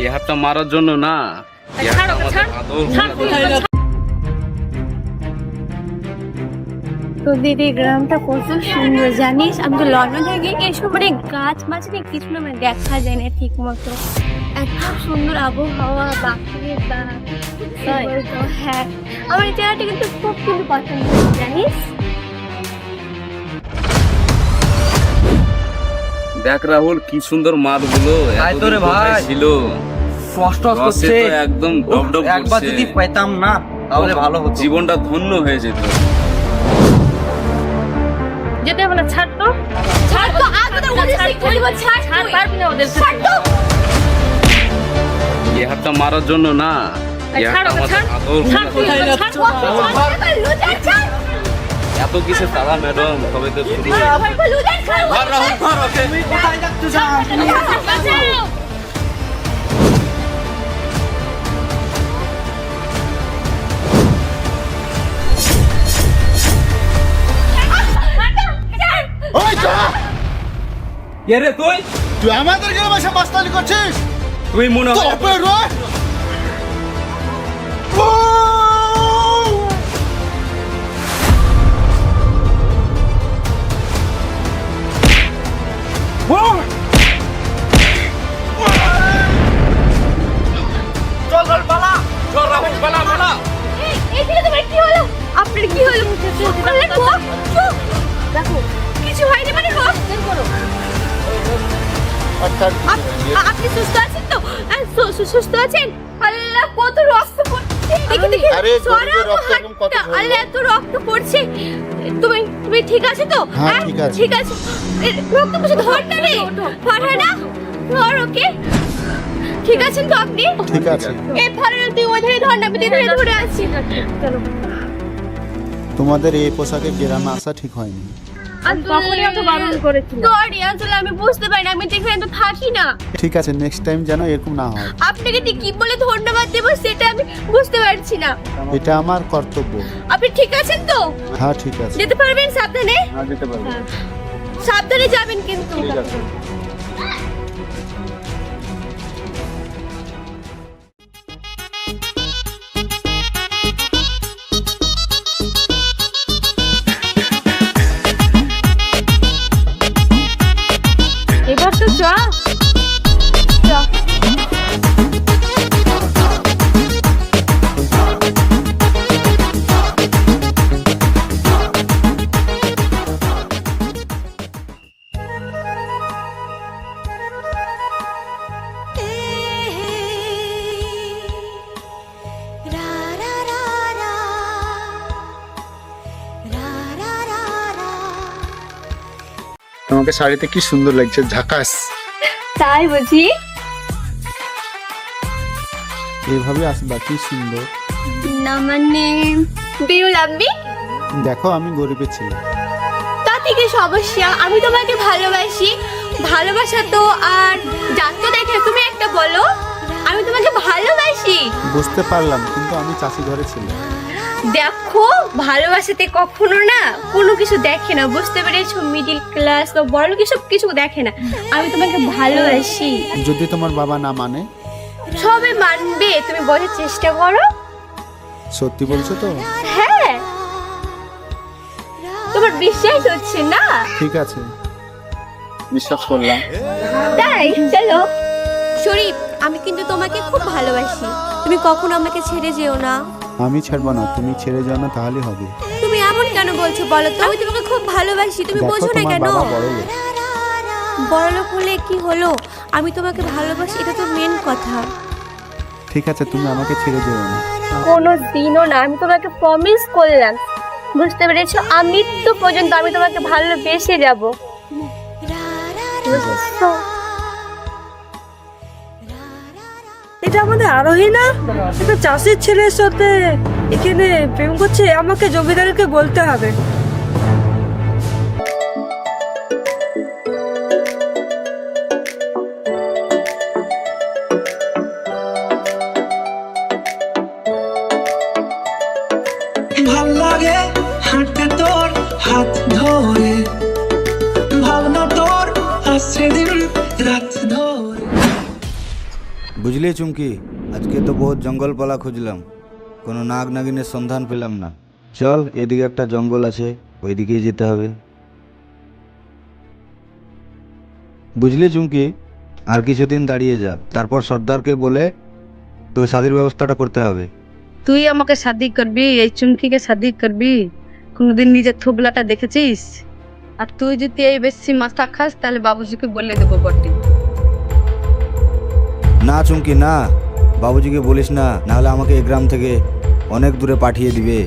এই হাতটা মারার জন্য না, এই হাতটা আমাদের আদর। তো দিদি গ্রামটা কত সুন্দর জানিস, আমি তো লন্ডন থেকে এসব মানে গাছ মাছ নেই কিছু না, মানে দেখা যায় না ঠিক মতো। এত সুন্দর আবহাওয়া বাকির হ্যাঁ, আমার এই জায়গাটা কিন্তু খুব কিন্তু পছন্দ হয়েছে জানিস। দেখ রাহুল, কি সুন্দর মাছগুলো ছিল, একদম ডবডব একবার যদি পেতাম না তাহলে ভালো হতো, জীবনটা ধন্য হয়ে যেত। যেতে হবে না, ছাড় তো ছাড় তো, আজ তো ওদের শিক্ষা দিব, ছাড় ছাড় পারবি না ওদের, ছাড় তো। এই হাতটা মারার জন্য না, এই হাতটা আমাদের আদর। এত কিছু তারা ম্যাডাম, তবে তো শুরু। তুই আমাদের গ্রামে এসে মাস্তানি করছিস? তুই মনে হয় আপনার কি হলো? দেখো কিছু হয়নি মানে আপনি সুস্থ আছেন তো? সুস্থ আছেন? আল্লাহ কত রক্ত পড়ছে, দেখি দেখি। আরে গরিবের রক্ত এরকম কত ঝরলো। আল্লাহ এত রক্ত পড়ছে। তুমি ঠিক আছে তো? হ্যাঁ, ঠিক আছে। ঠিক আছে। রক্ত পড়ছে, ধরতে রে ফারহানা, ধর ওকে। ঠিক আছেন তো আপনি? ঠিক আছে। এই ফারহানা তুই ওই ধারে ধর না, আমি ধরে ধরে আছি। চলো। তোমাদের এই পোশাকে গ্রামে আসা ঠিক হয়নি। তখনই আমাকে বারণ করেছিল। সরি আসলে আমি বুঝতে পারি না, আমি তো এখানে তো থাকি না। ঠিক আছে, নেক্সট টাইম যেন এরকম না হয়। আপনাকে ঠিক কি বলে ধন্যবাদ দেব সেটা আমি বুঝতে পারছি না। এটা আমার কর্তব্য। আপনি ঠিক আছেন তো? হ্যাঁ ঠিক আছে। যেতে পারবেন সাবধানে? হ্যাঁ যেতে পারবো। সাবধানে যাবেন কিন্তু। ঠিক আছে। এবার তো চা তোমাকে শাড়িতে কি সুন্দর লাগছে, ঝাকাস। তাই বুঝি? এইভাবে আসবা, কি সুন্দর। না মানে ডু ইউ লাভ মি? দেখো আমি গরিবের ছেলে। তাতে কি সমস্যা? আমি তোমাকে ভালোবাসি। ভালোবাসা তো আর জাত তো দেখে, তুমি একটা বলো আমি তোমাকে ভালোবাসি। বুঝতে পারলাম, কিন্তু আমি চাষি ঘরে ছিলাম। দেখো ভালোবাসাতে কখনো না কোনো কিছু দেখে না, বুঝতে পেরেছো? মিডিল ক্লাস বা বড় কিছু কিছু দেখে না। আমি তোমাকে ভালোবাসি। যদি তোমার বাবা না মানে? সবে মানবে, তুমি বোঝার চেষ্টা করো। সত্যি বলছো তো? হ্যাঁ, তোমার বিশ্বাস হচ্ছে না? ঠিক আছে, বিশ্বাস করলাম। তাই চলো। শরীফ, আমি কিন্তু তোমাকে খুব ভালোবাসি, তুমি কখনো আমাকে ছেড়ে যেও না। আমি ছাড়বো না, তুমি ছেড়ে যাও না তাহলে হবে। তুমি এমন কেন বলছো বলো তো? আমি তোমাকে খুব ভালোবাসি, তুমি দেখো বোঝো না তোমার কেন? বাবা বড়লোক। বড়লোক হলে কি হলো, আমি তোমাকে ভালোবাসি, এটা তো মেন কথা। ঠিক আছে, তুমি আমাকে ছেড়ে যেও না। কোনো দিনও না, আমি তোমাকে প্রমিস করলাম, বুঝতে পেরেছো? মৃত্যু পর্যন্ত আমি তোমাকে ভালোবেসে যাব। এটা আমাদের আরোহী না? এটা চাষির ছেলের সাথে এখানে প্রেম করছে, আমাকে জমিদারকে বলতে হবে। ভাল লাগে হাঁটতে তোর হাত ধরে, ভাবনা তোর আসছে দিন রাত ধরে। বুঝলি বুঝলি চুমকি, আজকে তো বহুত জঙ্গল পালা খুঁজলাম, কোনো নাগ নাগিনের সন্ধান পেলাম না। চল, এদিকে একটা জঙ্গল আছে, ওইদিকেই যেতে হবে। বুঝলি চুমকি, আর কিছুদিন দাঁড়িয়ে যা, তারপর সর্দারকে বলে তো শাদির ব্যবস্থাটা করতে হবে। তুই আমাকে শাদি করবি, এই চুমকিকে শাদি করবি? কোনোদিন নিজের থোবলাটা দেখেছিস? আর তুই যদি এই বেশি মাথা খাস তাহলে বাবুজিকে বলে দেবো বটে। না চুমকি না, বাবুজিকে বলিস না, নাহলে আমাকে এই গ্রাম থেকে অনেক দূরে পাঠিয়ে দিবে।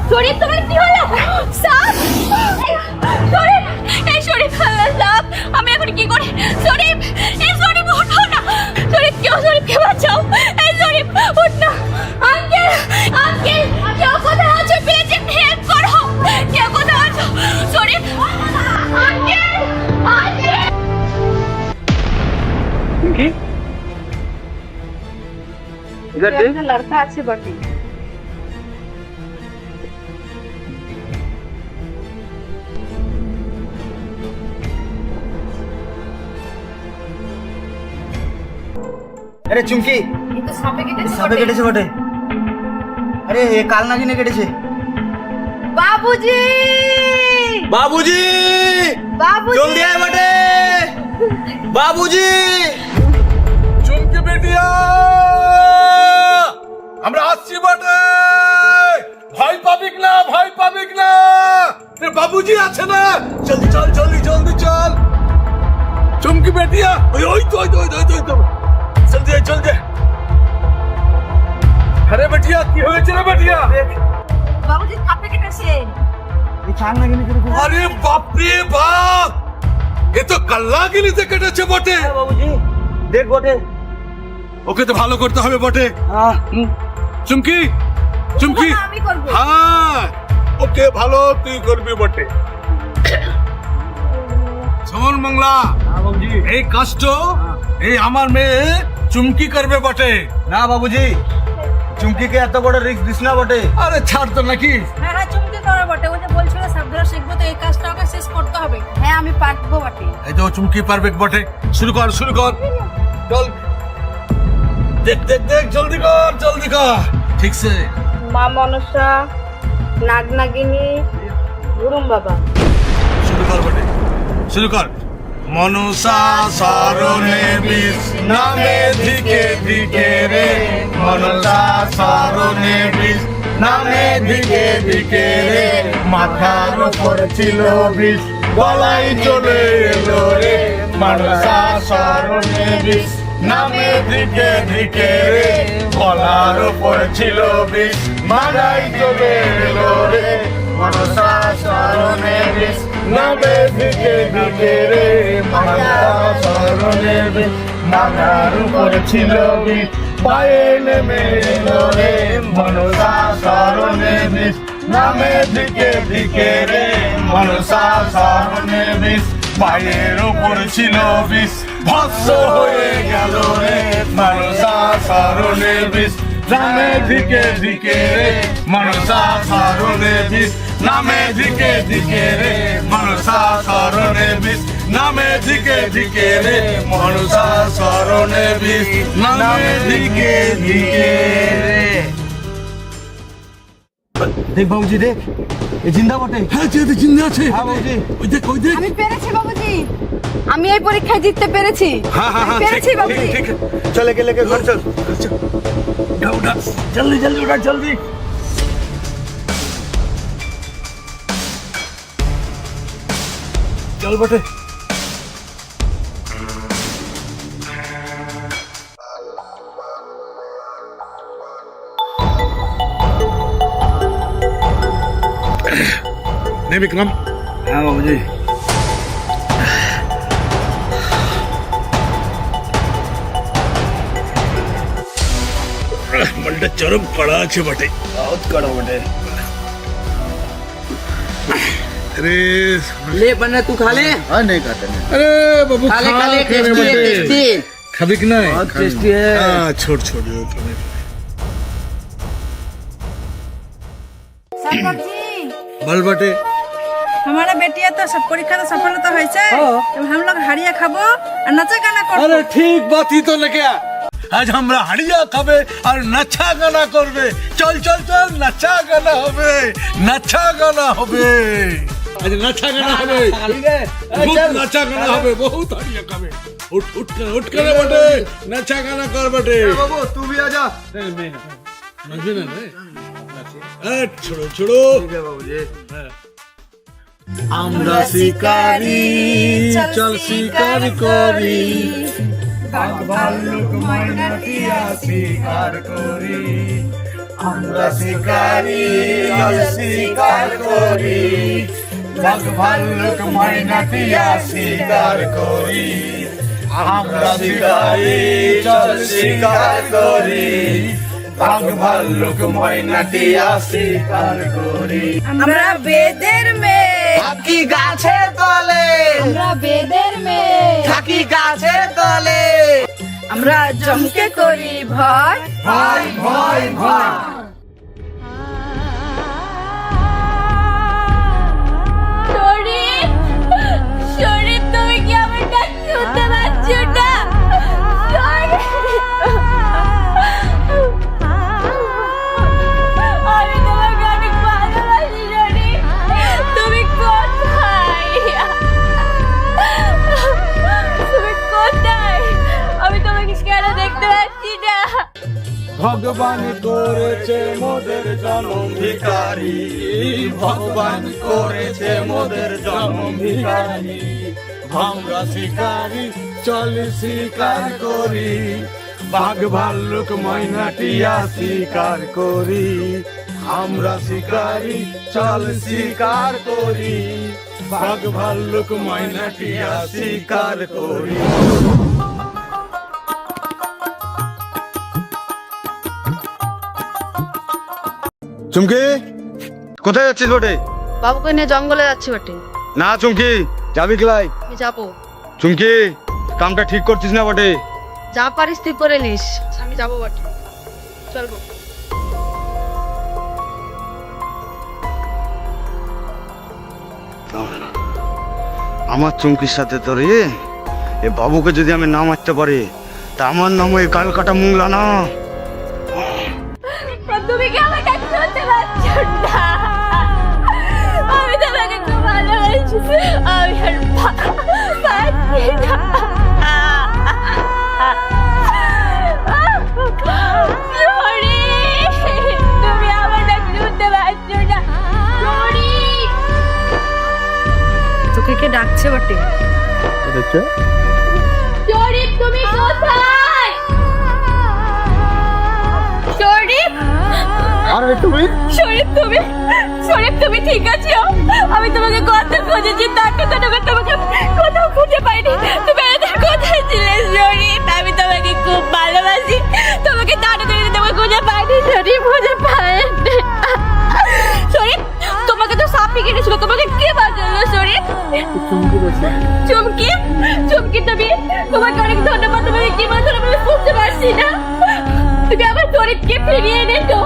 শরীফ, তোমার কি হলো? সাপ! শরীফ, এই শরীফ খাল্লা সাপ! আমি এখন কি করি? শরীফ, এই শরীফ উঠো না! শরীফ, কেউ শরীফকে বাঁচাও! এই শরীফ উঠ না! আঙ্কেল, আঙ্কেল, কেউ কোথায় আছো? প্লিজ হেল্প করো! কেউ কোথায় আছো? শরীফ, আঙ্কেল, আঙ্কেল! একটা লড়কা আছে বটে। আরে চুমকি, সাপে কেটেছে বটে। আরে এ কাল নাগিনে কেটেছে। বাবুজি! বাবুজি, বাবুজি! জলদি আয় বটে। বাবুজি, চুমকি বেটিয়া, আমরা আসছি বটে। ভয় পাবিক না, ভয় পাবিক না, বাবুজি আছে না। জলদি চল, জলদি জলদি চল। চুমকি বেটিয়া, ওই ওই তো ওই তো ওই তো ওই তো, জলদি আয়, জলদি আয়। আরে বেটিয়া, কি হয়েছে রে বেটিয়া? বাবুজি সাপে কেটেছে। এই কাল নাগিনে কেটেছে। আরে বাপ রে বাপ, এ তো কাল্লাগিনিতে কেটেছে বটে। বাবুজি দেখ বটে। ওকে তো ভালো করতে হবে বটে। চুমকি, চুমকি, আমি করব। হ্যাঁ, ওকে ভালো তুই করবি বটে। শোন মংলা, বাবুজি। এই কাজটা এই আমার মেয়ে চুমকি করবে বটে। না বাবুজি, চুমকিকে এত বড় রিস্ক দিস না বটে। আরে ছাড় তো নাকি। হ্যাঁ হ্যাঁ, চুমকি করে বটে। ও যে বলছিল সাপ ধরা শিখবো, তো এই কাজটা ওকে শেষ করতে হবে। হ্যাঁ, আমি পারবো বটে। এই তো চুমকি পারবে বটে। শুরু কর, শুরু কর, চল। দেখ দেখ দেখ, জলদি কর, জলদি কর। ঠিকছে। মা মনসা, নাগ নাগিনী, গুরুম বাবা। শুরু কর বটে, শুরু কর। মনসা সরণে বিষ নামে ধিকে ধিকে রে, মনসা সরণে বিষ নামে ধিকে ধিকে রে, মাথার উপর ছিল বিষ গলায় চলে এলো রে, মনসা সরণে বিষ নামে ধিকে ধিকে রে, গলার উপর ছিল বিষ মাথায় চলে এলো রে, মনসা সরণে বিষ নামে ধিকে ধিকে রে, মনসা সরণে বিষ মাথার উপর ছিল বিষ পায়ে নেমে এলো রে, মনসা সরণে বিষ নামে ধিকে ধিকে রে, মনসা সরণে বিষ পায়ের উপর ছিল বিষ ভস্ম হয়ে গেল রে, মনসা সরণে বিষ নামে ধিকে ধিকে রে, মনসা সরণে বিষ নামে ধিকে ধিকে রে, মনসা সরণে বিষ নামে ধিকে ধিকে রে, মনসা সরণে বিষ নামে ধিকে ধিকে রে। দেখ বাবুজি, দেখ এ জিন্দা বটে। হ্যাঁ, যেতে জিন্দা আছে। হ্যাঁ বাবুজি। ওই দেখ, ওই দেখ। আমি পেরেছি বাবুজি, আমি এই পরীক্ষায় জিততে পেরেছি। হ্যাঁ হ্যাঁ হ্যাঁ, পেরেছি ঠিক বাবুজি। ঠিক ঠিক। চলে গেলে ঘর চল। উঠা উঠা, জলদি জলদি উঠা, জলদি। চল বটে। নে বিক্রম। হ্যাঁ বাবুজি। मलटा चरम कड़ा আছে বটে। बहुत कड़ो बटे। अरे ले बन्ना तू खा ले। हाँ नहीं खाते नहीं। अरे बाबू खा ले, खा खा ले, के रे टेस्टी है, बटे। टेस्टी। खाबी कि नहीं? बहुत टेस्टी है। हाँ, छोड़ छोड़ दो तुम्हें। सरपंच जी, बल बटे। हमारा बेटिया तो सब परीक्षा तो सफलता হয়েছে अब हम लोग हाड़िया खाबो और नाचा गाना करबो अरे ठीक बात ही तो लेके आ आज हमरा হাড়িয়া খাবে আর নাচা গানা করবে চল চল চল নাচা গানা হবে আজ নাচা গানা হবে খুব নাচা গানা হবে বহুত হাড়িয়া খাবে উঠ করে বটে নাচা গানা কর বটে বাবু তুই भी आजा নাচবে না রে ছোড়ো ছোড়ো बाबू जी আমরা শিকারি চল শিকার করি বাঘ ভাল্লুক ময়না টিয়া শিকার করি আমরা শিকারি চল শিকার করি বাঘ ভাল্লুক ময়না টিয়া শিকার করি আমরা শিকারি চল শিকার করি বাঘ ভাল্লুক ময়না টিয়া শিকার করি আমরা বেদের মেয়ে থাকি গাছের তলে আমরা বেদের মেয়ে থাকি গাছের তলে আমরা জমকে করি ভয় ভয় ভয় ভয় শরীফ শরীফ তুমি কি আমার ডাক শুনতে পাচ্ছ না আমি তোমাকে অনেক ভালোবাসি শরীফ তুমি কোথায় আমি তোমাকে কেন দেখতে পাচ্ছি না ভগবান করেছে মোদের জন্ম ভিখারি ভগবান করেছে মোদের জন্ম ভিখারি আমরা শিকারি চল শিকার করি বাঘ ভাল্লুক ময়না টিয়া শিকার করি আমরা শিকারি চল শিকার করি বাঘ ভাল্লুক ময়না টিয়া শিকার করি চুমকি কোথায় যাচ্ছিস বটে বাবুকে নিয়ে জঙ্গলে যাচ্ছি বটে না চুমকি যাবি ক্লাই আমি যাবো চুমকি কামটা ঠিক করছিস না বটে যা পারিস তুই করে নিস আমি যাবো বটে চলবো আমার চুমকির সাথে তোর এ বাবুকে যদি আমি না মারতে পারি তা আমার নাম ওই কাল কাটা মুংলা না তুমি কি আমার ডাক শুনতে পাচ্ছ না আমি তোমাকে খুব ভালোবাসি আমি আর পাচ্ছি না তুমি আমার ডাক শুনতে পাচ্ছ না তোকে কে ডাকছে বটে শরীফ তুমি কোথায় শরীফ আরে তুমি শরীফ তুমি ঠিক আছো আমি তোমাকে কত খুঁজেছি তাকে তোমাকে কোথাও খুঁজে পাইনি তুমি এদের কোথায় ছিলে শরীফ আমি তোমাকে খুব ভালোবাসি তোমাকে তাড়াতাড়ি তোমাকে খুঁজে পাইনি শরীফ খুঁজে পাইনি শরীফ তোমাকে তো সাপে কেটেছিল তোমাকে কে বাঁচালো শরীফ চুমকি তুমি তোমাকে অনেক ধন্যবাদ তোমাকে কি বলছো আমি বুঝতে পারছি না তুমি আমার শরীফকে ফিরিয়ে এনেছো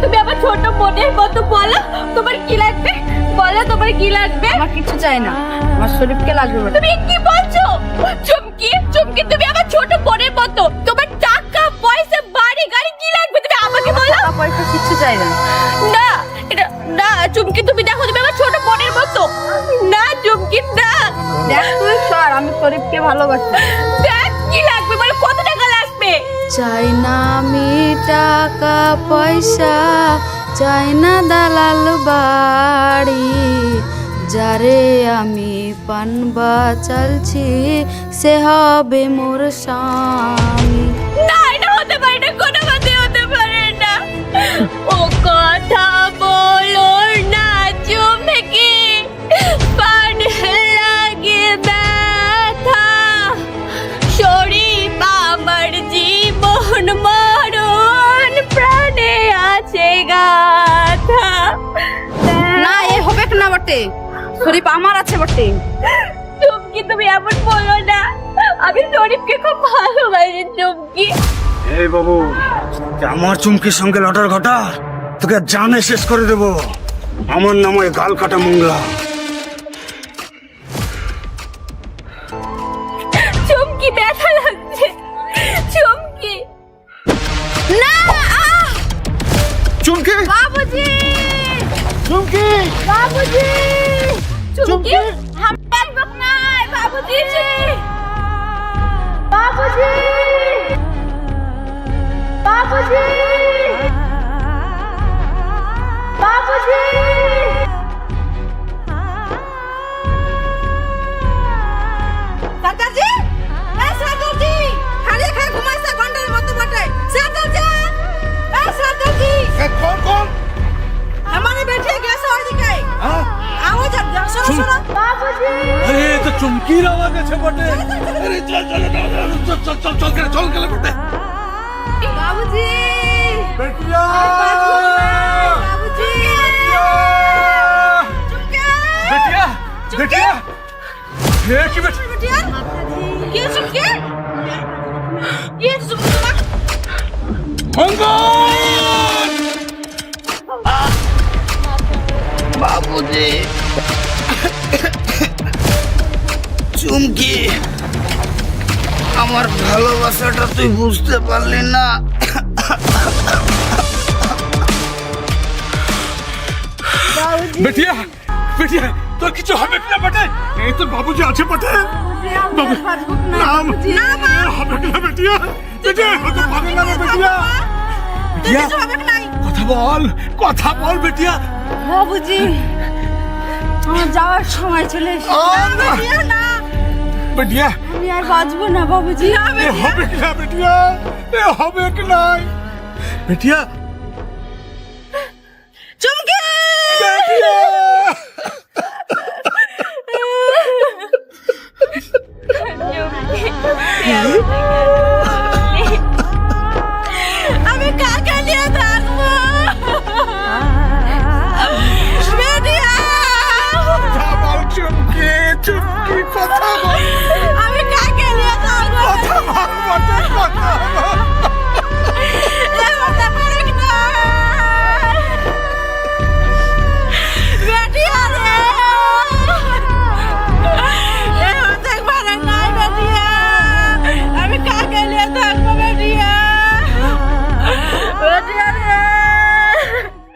তুমি আমার ছোট বোনের মতো বলো তোমার কি লাগবে বলো তোমার কি লাগবে আমার কিছু চাই না আমার শরীফকে লাগবে বটে তুমি কি বলছো চুমকি তুমি আমার ছোট বোনের মতো তোমার টাকা পয়সা বাড়ি গাড়ি কি লাগবে তুমি আমাকে বলো টাকা পয়সা কিছু চাই না না এটা না চুমকি তুমি দেখো তুমি আমার ছোট বোনের মতো না চুমকি না দেখ তুই সর আমি শরীফকে ভালোবাসি দেখ কি লাগবে বলো কত টাকা লাগবে চাই না আমি টাকা পয়সা চাই না দালাল বাড়ি যারে আমি পানবা চালছি সে হবে মোর স্বামী না এটা হতে পারে না কোনো মতে হতে পারে না ও কথা বলো না চুমকি পান লাগে ব্যথা শরীফ আমার জীবন মরণ প্রাণে আছে গাথা না এ হবে না বটে শরীফ আমার আছে বটে চুমকি তুমি এমন বলো না আমি শরীফকে খুব ভালোবাসি চুমকি এই বাবু আমার চুমকির সঙ্গে লটার ঘটা তোকে জানে শেষ করে দেবো আমার নাম হয় গাল কাটা মোংলা। চুমকি ব্যথা লাগছে, চুমকি না, চুমকি, বাবুজি, চুমকি, বাবুজি, চুমকি হাত বক নাই, বাবুজি, বাবুজি, বাবুজি, বাবুজি। সাতাজি, সাতাজি, খালি খাই ঘুমাইছে গন্ডার মতো বটে। সাতাজি, সাতাজি, কোন কোন? আমারে বেঠে গেছে ওইদিকে। আওয়াজ আর দেখছো শোনো। বাবুজি, আরে তো চুমকির আওয়াজ আছে বটে। আরে চল চল চল চল চল চল চল চল গেলে বটে। বাবুজি, বেটিয়া, বাবুজি, চুমকি, বেটিয়া, বেটিয়া, হে কি বেটিয়া? বেটিয়া, কি চুমকি? কি চুমকি? মঙ্গল, বাবুজি, চুমকি, আমার ভালোবাসাটা তুই বুঝতে পারলি না। বেটিয়া, বেটিয়া, তোর কিছু হবে কি না বটে? এই তো বাবুজি আছে বটে। বাবু, না, হবে কি না বেটিয়া? বেটিয়া, হয়তো পাবে না রে বেটিয়া। বেটিয়া, কথা বল, কথা বল বেটিয়া। বাবুজি, আমার যাওয়ার সময় চলে এসেছে। না, বেটিয়া, আমি আর বাঁচবো না বাবুজি। এ হবে কি না বেটিয়া? এ হবে কি নাই? বেটিয়া, চুমকি,